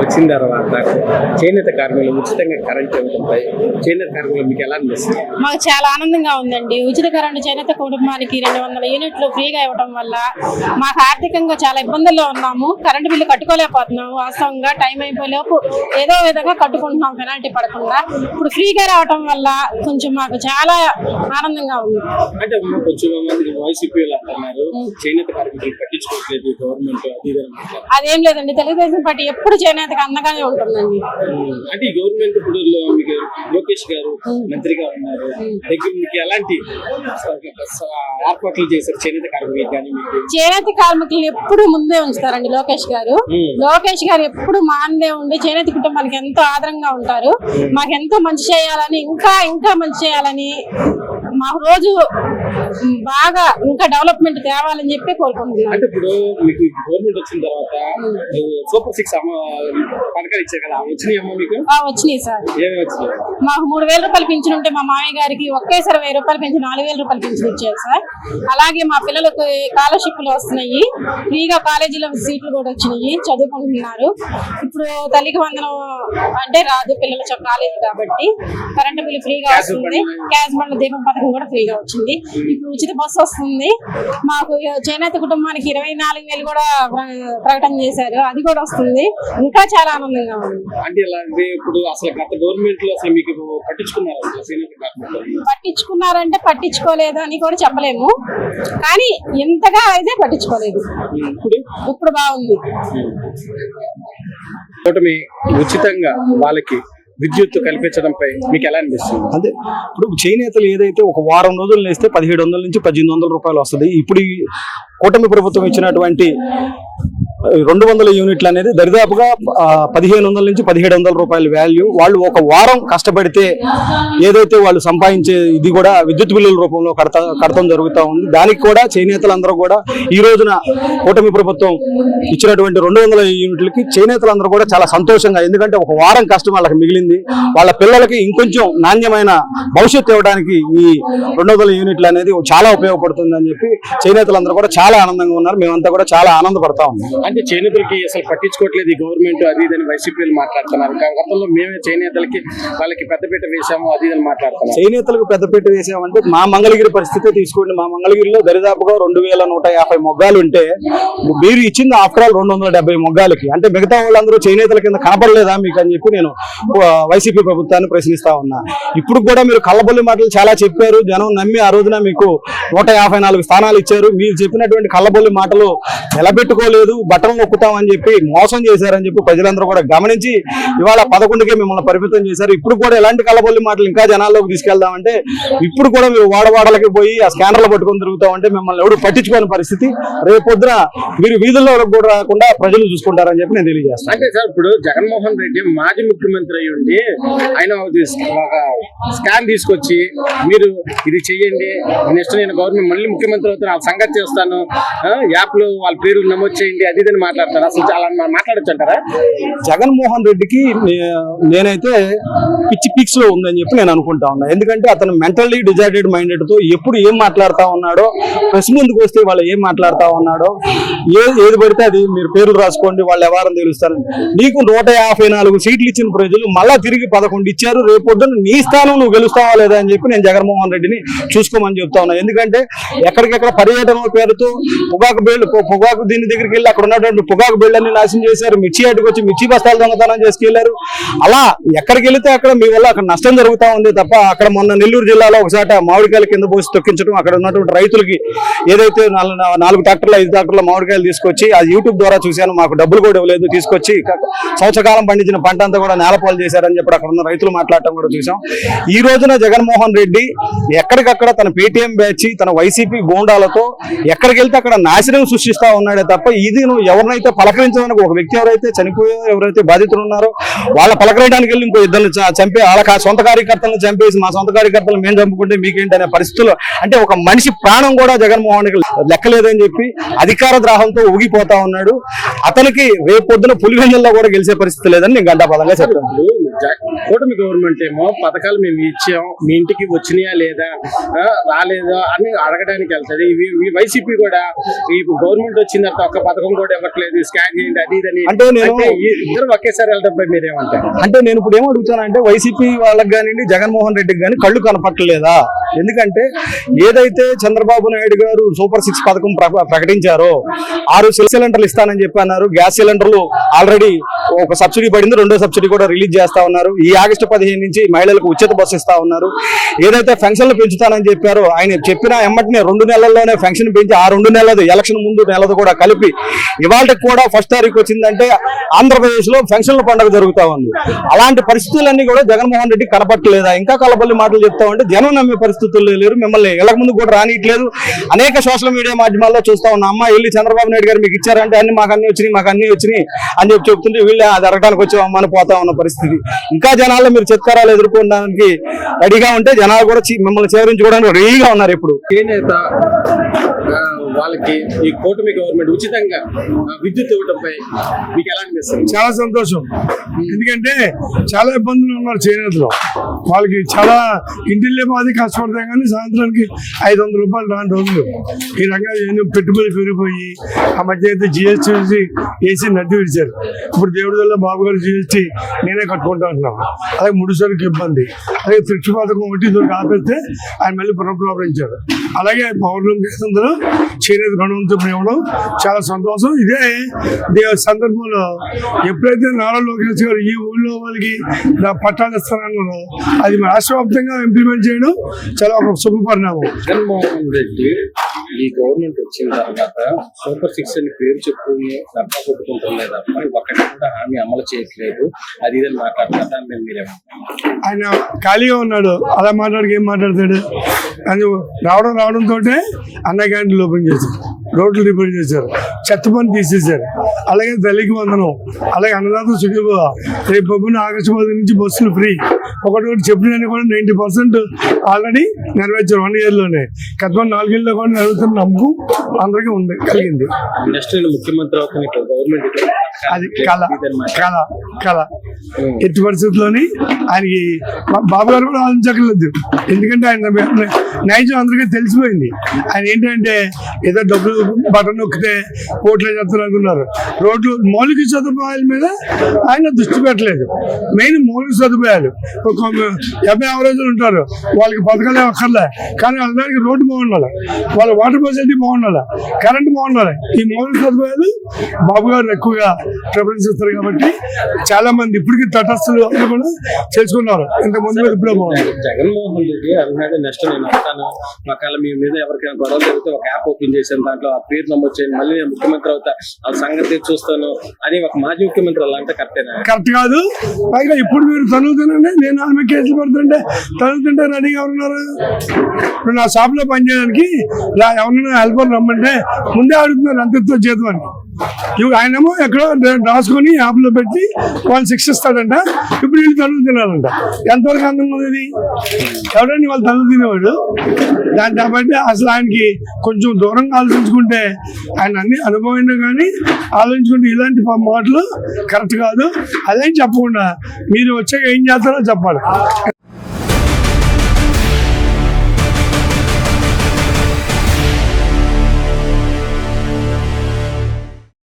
వచ్చిన తర్వాత చేనేత కార్మికులు ఉచితంగా కరెంట్ ఇవ్వడంపై చేనేత కార్మికులు మీకు ఎలా అనిపిస్తుంది? మాకు చాలా ఆనందంగా ఉందండి. ఉచిత కరెంటు చేనేత కుటుంబానికి 200 యూనిట్లు ఫ్రీగా ఇవ్వడం వల్ల మాకు ఆర్థికంగా చాలా ఇబ్బందుల్లో ఉన్నాము. కరెంటు బిల్లు కట్టుకోలేకపోతున్నాము. వాస్తవంగా టైం అయిపోయేలోపు ఏదో విధంగా కట్టుకుంటున్నాం పెనాల్టీ పడకుండా. ఇప్పుడు ఫ్రీగా రావడం వల్ల కొంచెం మాకు చాలా ఆనందంగా ఉంది. అంటే కొంచెం మంది వైసీపీ అంటున్నారు చేనేత కార్మికులు పట్టించుకోవట్లేదు గవర్నమెంట్ అదేం లేదండి. తెలుగుదేశం పార్టీ ఎప్పుడు చేనేతకు అండగానే ఉంటుందండి. అంటే ఈ గవర్నమెంట్ ఇప్పుడు మీకు లోకేష్ గారు మంత్రిగా ఉన్నారు, దగ్గర మీకు ఎలాంటి ఏర్పాట్లు చేశారు చేనేత కార్మికులు? కానీ చేనేత కార్మికులు ఎప్పుడు ముందే ఉంచుతారండి లోకేష్ గారు. లోకేష్ గారు ఎప్పుడు మాందే ఉండి చేనేత కుటుంబానికి ఎంతో ఆదరంగా ఉంటారు. మాకు ఎంతో మంచి చేయాలని, ఇంకా మంచి చేయాలని, మా రోజు బాగా ఇంకా డెవలప్మెంట్ తేవాలని చెప్పి కోరుకుంటున్నాం. అంటే ఇప్పుడు మీకు గవర్నమెంట్ వచ్చిన తర్వాత సూపర్ 6 పథకాలు ఇచ్చారు కదా, వచ్చినాయి అమ్మ మీకు? వచ్చినాయి సార్. ఏమి వచ్చినాయి? మాకు 3,000 రూపాయలు పింఛన్ ఉంటే మా మామయ్య గారికి ఒకేసారి 1,000 రూపాయలు పెంచి 4,000 రూపాయలు పింఛన్ ఇచ్చారు సార్. అలాగే మా పిల్లలకు స్కాలర్షిప్లు వస్తున్నాయి, ఫ్రీగా కాలేజీలో సీట్లు కూడా వచ్చినాయి, చదువుకుంటున్నారు. ఇప్పుడు తల్లికి వందనం అంటే రాదు, పిల్లలు కాలేజీ కాబట్టి కరెంటు బిల్లు ఫ్రీగా వస్తుంది. గ్యాస్ బండ్ల దీపం పథకం కూడా ఫ్రీగా వచ్చింది. ఇప్పుడు ఉచిత బస్సు వస్తుంది. మాకు చేనేత కుటుంబానికి 24,000 కూడా ప్రకటన చేశారు, అది కూడా వస్తుంది. ఇంకా చాలా ఆనందంగా ఉంది. అంటే ఇప్పుడు అసలు గత గవర్నమెంట్ లో అసలు మీకు పట్టించుకున్నారంటే పట్టించుకోలేదు అని కూడా చెప్పలేము, కానీ ఎంతగా అయితే పట్టించుకోలేదు. ఇప్పుడు బాగుంది. ఉచితంగా వాళ్ళకి విద్యుత్ కల్పించడంపై మీకు ఎలా అనిపిస్తుంది? అదే ఇప్పుడు చేనేతలు ఏదైతే ఒక వారం రోజులు నేస్తే 1,700 నుంచి 1,800 రూపాయలు వస్తుంది. ఇప్పుడు ఈ కూటమి ప్రభుత్వం ఇచ్చినటువంటి 200 యూనిట్లు అనేది దరిదాపుగా 1,500 నుంచి 1,700 రూపాయల వాల్యూ. వాళ్ళు ఒక వారం కష్టపడితే ఏదైతే వాళ్ళు సంపాదించే ఇది కూడా విద్యుత్ బిల్లుల రూపంలో కడతం జరుగుతూ ఉంది. దానికి కూడా చేనేతలందరూ కూడా ఈ రోజున కూటమి ప్రభుత్వం ఇచ్చినటువంటి 200 యూనిట్లకి చేనేతలందరూ కూడా చాలా సంతోషంగా, ఎందుకంటే ఒక వారం కష్టం వాళ్ళకి మిగిలింది. వాళ్ళ పిల్లలకి ఇంకొంచెం నాణ్యమైన భవిష్యత్తు ఇవ్వడానికి ఈ 200 యూనిట్లు అనేది చాలా ఉపయోగపడుతుంది అని చెప్పి చేనేతలందరూ కూడా చాలా ఆనందంగా ఉన్నారు. మేమంతా కూడా చాలా ఆనందపడతా ఉన్నాం. అంటే చేనేతలకి అసలు పట్టించుకోవట్లేదు ఈ గవర్నమెంట్, అది ఇదని వైసీపీలు మాట్లాడుతున్నారు. గతంలో మేమే చేనేతలకి వాళ్ళకి పెద్దపీట వేసాము, అది ఇదని మాట్లాడుతున్నాం. చేనేతలకు పెద్దపీట వేసామంటే మా మంగళగిరి పరిస్థితి తీసుకోండి. మా మంగళగిరిలో దరిదాపుగా 2,150 మొగ్గాలు ఉంటే మీరు ఇచ్చింది ఆఫ్టర్ ఆల్ 270 మొగ్గాలకి. అంటే మిగతా వాళ్ళందరూ చేనేతల కింద కనపడలేదా మీకు అని చెప్పి నేను వైసీపీ ప్రభుత్వాన్ని ప్రశ్నిస్తా ఉన్నా. ఇప్పుడు కూడా మీరు కళ్ళబొల్లి మాటలు చాలా చెప్పారు, జనం నమ్మి ఆ రోజున మీకు 154 స్థానాలు ఇచ్చారు. మీరు చెప్పినటువంటి కళ్ళబొల్లి మాటలు నిలబెట్టుకోలేదు, బట్టలు నొక్కుతామని చెప్పి మోసం చేశారని చెప్పి ప్రజలందరూ కూడా గమనించి ఇవాళ 11కే మిమ్మల్ని పరిమితం చేశారు. ఇప్పుడు కూడా ఎలాంటి కళ్ళబొల్లి మాటలు ఇంకా జనాల్లోకి తీసుకెళ్దామంటే ఇప్పుడు కూడా మీరు వాడవాడలకి పోయి ఆ స్కానర్లు పట్టుకొని తిరుగుతామంటే మిమ్మల్ని ఎవరు పట్టించుకోని పరిస్థితి. రేపొద్దున మీరు వీధుల్లో కూడా రాకుండా ప్రజలు చూసుకుంటారని చెప్పి నేను తెలియజేస్తాను. అంటే సార్ ఇప్పుడు జగన్మోహన్ రెడ్డి మాజీ ముఖ్యమంత్రి అయ్యి ఉండి ఆయన స్కాన్ తీసుకొచ్చి మీరు ఇది చెయ్యండి, నెక్స్ట్ నేను గవర్నమెంట్ మళ్ళీ ముఖ్యమంత్రి అవుతాను, ఆ సంగతి చేస్తాను, యాప్ లో వాళ్ళ పేరు నమోదు చేయండి, అది ఇది మాట్లాడతారు. అసలు చాలా మాట్లాడచ్చు అంటారా? జగన్మోహన్ రెడ్డికి నేనైతే పిచ్చి పిక్స్ లో ఉందని చెప్పి నేను అనుకుంటా ఉన్నా. ఎందుకంటే అతను మెంటల్లీ డిజార్డెడ్ మైండెడ్ తో ఎప్పుడు ఏం మాట్లాడుతా ఉన్నాడో, ప్రెస్ ముందుకు వస్తే వాళ్ళు ఏం మాట్లాడుతా ఉన్నాడో, ఏది పడితే అది మీరు పేర్లు రాసుకోండి, వాళ్ళు ఎవరని తెలుస్తారు. నీకు 154 సీట్లు ఇచ్చిన ప్రజలు మళ్ళా తిరిగి 11 ఇచ్చారు. రేపొద్దున నీ స్థానం నువ్వు గెలుస్తావా లేదా అని చెప్పి నేను జగన్మోహన్ రెడ్డిని చూసుకోమని చెప్తా ఉన్నా. ఎందుకంటే ఎక్కడికెక్కడ పర్యటన పేరుతో పొగాకు దీని దగ్గరికి వెళ్ళి అక్కడ ఉన్నటువంటి పొగాకు బిళ్ళని నాశనం చేశారు. మిర్చి అటుకు వచ్చి మిర్చి బస్తాలు దొంగతనం చేసుకెళ్లారు. అలా ఎక్కడికి వెళితే అక్కడ మీ వల్ల అక్కడ నష్టం జరుగుతూ ఉంది తప్ప, అక్కడ మొన్న నెల్లూరు జిల్లాలో ఒకసారి మామిడికాయల కింద పోసి తొక్కించడం, అక్కడ ఉన్నటువంటి రైతులకి ఏదైతే 4 ట్రాక్టర్లు 5 ట్రాక్టర్ల మామిడికాయలు తీసుకొచ్చి, అది యూట్యూబ్ ద్వారా చూశాను, మాకు డబ్బులు కూడా ఇవ్వలేదు, తీసుకొచ్చి సంవత్సరకాలం పండించిన పంట అంతా కూడా నేలపాలు చేశారని చెప్పి అక్కడ ఉన్న రైతులు మాట్లాడటం కూడా చూసాం. ఈ రోజున జగన్మోహన్ రెడ్డి ఎక్కడికక్కడ తన పేటీఎం బ్యాచ్, తన వైసీపీ గోండాలతో ఎక్కడికి వెళ్తే అక్కడ నాశనం సృష్టిస్తా ఉన్నాడే తప్ప, ఇది నువ్వు ఎవరినైతే పలకరించడానికి ఒక వ్యక్తి ఎవరైతే చనిపోయో ఎవరైతే బాధితులు ఉన్నారో వాళ్ళ పలకరించడానికి వెళ్ళి ఇంకో ఇద్దరు చంపే వాళ్ళ సొంత కార్యకర్తలను చంపేసి మా సొంత కార్యకర్తలు మేము చంపుకుంటే మీకేంటి అనే పరిస్థితుల్లో, అంటే ఒక మనిషి ప్రాణం కూడా జగన్మోహన్ రెడ్డి లెక్కలేదని చెప్పి అధికార ద్రాహంతో ఊగిపోతా ఉన్నాడు. అతనికి రేపొద్దున పులివెందుల్లో కూడా గెలిచే పరిస్థితి లేదని నేను గంటాపదంగా చెప్తాను. కూటమి గవర్నమెంట్ ఏమో పథకాలు మేము ఇచ్చాం, మీ ఇంటికి వచ్చినాయా లేదా, రాలేదా అని అడగడానికి వెళ్తుంది. వైసీపీ కూడా ఈ గవర్నమెంట్ వచ్చిన తర్వాత ఒక్క పథకం కూడా ఇవ్వట్లేదు, స్కాన్ చేయండి అది ఇదని. అంటే ఈ ఇద్దరు ఒకేసారి వెళ్ళడంపై మీరేమంటారు? అంటే నేను ఇప్పుడు ఏం అడుగుతానంటే వైసీపీ వాళ్ళకి కానివ్వండి, జగన్మోహన్ రెడ్డికి కానీ కళ్ళు కనపట్టలేదా? ఎందుకంటే ఏదైతే చంద్రబాబు నాయుడు గారు సూపర్ 6 పథకం ప్రకటించారో 6 సిలిండర్లు ఇస్తానని చెప్పి అన్నారు. గ్యాస్ సిలిండర్లు ఆల్రెడీ ఒక సబ్సిడీ పడింది, 2వ సబ్సిడీ కూడా రిలీజ్ చేస్తా ఉన్నారు. ఈ ఆగస్టు 15 నుంచి మహిళలకు ఉచిత బస్సు ఇస్తా ఉన్నారు. ఏదైతే పెన్షన్లు పెంచుతానని చెప్పారో ఆయన చెప్పిన ఎమ్మటినే 2 నెలల్లోనే పెన్షన్ పెంచి ఆ 2 నెలలు ఎలక్షన్ ముందు నెలది కూడా కలిపి ఇవాళకి కూడా 1వ తారీఖు వచ్చిందంటే ఆంధ్రప్రదేశ్ లో పెన్షన్ల పండుగ జరుగుతా ఉంది. అలాంటి పరిస్థితులన్నీ కూడా జగన్మోహన్ రెడ్డి కనపట్టలేదా? ఇంకా కలబల్లి మాటలు చెప్తా ఉంటే జనం నమ్మే పరిస్థితుల్లో లేరు. మిమ్మల్ని ఎలక ముందు కూడా రానియట్లేదు. అనేక సోషల్ మీడియా మాధ్యమాల్లో చూస్తా ఉన్నా, అమ్మ వెళ్ళి చంద్రబాబు నాయుడు గారు మీకు ఇచ్చారంటే అన్ని మాకు అన్ని వచ్చినాయి అని చెప్పి చెప్తుంటే వీళ్ళు అది అడగడానికి వచ్చి అమ్మని పోతా ఉన్న పరిస్థితి. ఇంకా జనాల్లో మీరు చిత్కారాలు ఎదుర్కోవడానికి రెడీగా ఉంటే జనాలు కూడా మిమ్మల్ని చేరించుకోవడానికి రెడీగా ఉన్నారు. ఇప్పుడు చేనేత వాళ్ళకి ఈ కూటమి గవర్నమెంట్ ఉచితంగా విద్యుత్ ఇవ్వడంపై మీకు ఎలా అనిపిస్తుంది? చాలా సంతోషం. ఎందుకంటే చాలా ఇబ్బందులు ఉన్నారు చేనేతలో. వాళ్ళకి చాలా ఇంటిల్లే బాధ కష్టపడతాయి, కానీ సాయంత్రానికి 500 రూపాయలు రాని రోజులు. ఈ రకంగా ఎన్నో పెట్టుబడులు పెరిగిపోయి ఆ మధ్య అయితే జిఎస్టీ వేసి నడ్డు విడిచారు. ఇప్పుడు దేవుడి వల్ల బాబు గారు జిఎస్టీ నేనే కట్టుకుంటా ఉంటున్నాను. అలాగే ముడిసరికి ఇబ్బంది, అలాగే తృప్తి పథకం ఒకటి దొరికి ఆపేస్తే ఆయన మళ్ళీ పునఃప్రారంభించారు. అలాగే పౌర్ణం కేంద్రంలో చేనేత రుణంతో ఇవ్వడం చాలా సంతోషం. ఇదే సందర్భంలో ఎప్పుడైతే నారా లోకేష్ గారు ఈ ఊళ్ళో వాళ్ళకి పట్టాలు ఇస్తారన్నారో అది రాష్ట్ర వ్యాప్తంగా ఇంప్లిమెంట్ చేయడం చాలా ఒక శుభ పరిణామం. జగన్మోహన్ రెడ్డి ఈ గవర్నమెంట్ వచ్చిన తర్వాత సూపర్ 6 అని పేరు చెప్పుకుని డబ్బా కొట్టుకుంటుండే తప్ప ఒకటి కూడా హామీ అమలు చేయట్లేదు, అది ఇదని మాట్లాడుతున్నారు. మీరేమంటారు? ఆయన ఖాళీగా ఉన్నాడు, అలా మాట్లాడికి ఏం మాట్లాడతాడు? అని రావడంతో అన్న క్యాంటీన్లు ఓపెన్ చేశారు, రోడ్లు రిపేర్ చేశారు, చెత్త పని తీసేశారు. అలాగే తల్లికి వందనం, అలాగే అన్నదాత సుఖీభవ, రేపు పొద్దున్న ఆగస్టు 10 నుంచి బస్సులు ఫ్రీ. ఒకటి చెప్పినని కూడా 90% ఆల్రెడీ నెరవేర్చారు 1 year లోనే. గత 4 ఏళ్ళలో కూడా నెరవేరుతున్న నమ్మకం అందరికీ ఉంది, కలిగింది. నెక్స్ట్ నేను ముఖ్యమంత్రి అవుతాను గవర్నమెంట్ అది కళ ఎట్టి పరిస్థితుల్లోని ఆయనకి బాబు గారు కూడా ఆలోచించక్కర్లేదు. ఎందుకంటే ఆయన నైజం అందరికీ తెలిసిపోయింది. ఆయన ఏంటంటే ఏదో డబ్బులు బటన్ నొక్కితే ఓట్లు చేస్తారు అనుకున్నారు. రోడ్లు మౌలిక సదుపాయాల మీద ఆయన దృష్టి పెట్టలేదు. మెయిన్ మౌలిక సదుపాయాలు 50 యావరేజ్లు ఉంటారు, వాళ్ళకి పథకాలే అక్కర్లే, కానీ అందరికి రోడ్డు బాగుండాలి, వాళ్ళ వాటర్ ఫెసిలిటీ బాగుండాలి, కరెంట్ బాగుండాలి. ఈ మౌలిక సదుపాయాలు బాబు గారు ఎక్కువగా ప్రిఫరెన్స్ ఇస్తారు. కాబట్టి చాలా మంది ఇప్పటికీ తటస్థులు అందరూ కూడా చేసుకున్నారు. ఇంతకుముందు ఇప్పుడే బాగుంది. జగన్మోహన్ రెడ్డి అన్నాడు నెక్స్ట్ నేను వస్తాను, ఒకవేళ మీ మీద ఎవరికైనా గొడవ జరిగితే ఒక యాప్ ఓపెన్ చేశాను, దాంట్లో ఆ పేరు నమోదు చేయండి, మళ్ళీ నేను ముఖ్యమంత్రి అవుతా, ఆ సంగతి చూస్తాను అని ఒక మాజీ ముఖ్యమంత్రి అలా అంటే కరెక్టేనా? కరెక్ట్ కాదు. పైగా ఇప్పుడు మీరు తనులుతానండి, నేను 4 కేసులు పడుతుంటే తనులుతుంటే రెడీగా ఉన్నారు. ఇప్పుడు నా షాప్ లో పనిచేయడానికి ఎవరైనా హెల్పర్ రమ్మంటే ముందే అడుగుతున్నారు అంతతో జీతం అని. ఆయనేమో ఎక్కడో రాసుకొని యాప్ లో పెట్టి వాళ్ళు శిక్షిస్తాడంట. ఇప్పుడు వీళ్ళు తనులు తినాలంట. ఎంతవరకు అందం ఉంది ఎవరండి వాళ్ళు తనులు తినేవాడు? దాన్ని కాబట్టి అసలు ఆయనకి కొంచెం దూరంగా ఆలోచించుకుంటే, ఆయన అన్ని అనుభవం కానీ ఆలోచించుకుంటే ఇలాంటి మాటలు కరెక్ట్ కాదు. అదేం చెప్పకుండా మీరు వచ్చాక ఏం చేస్తారో చెప్పాలి.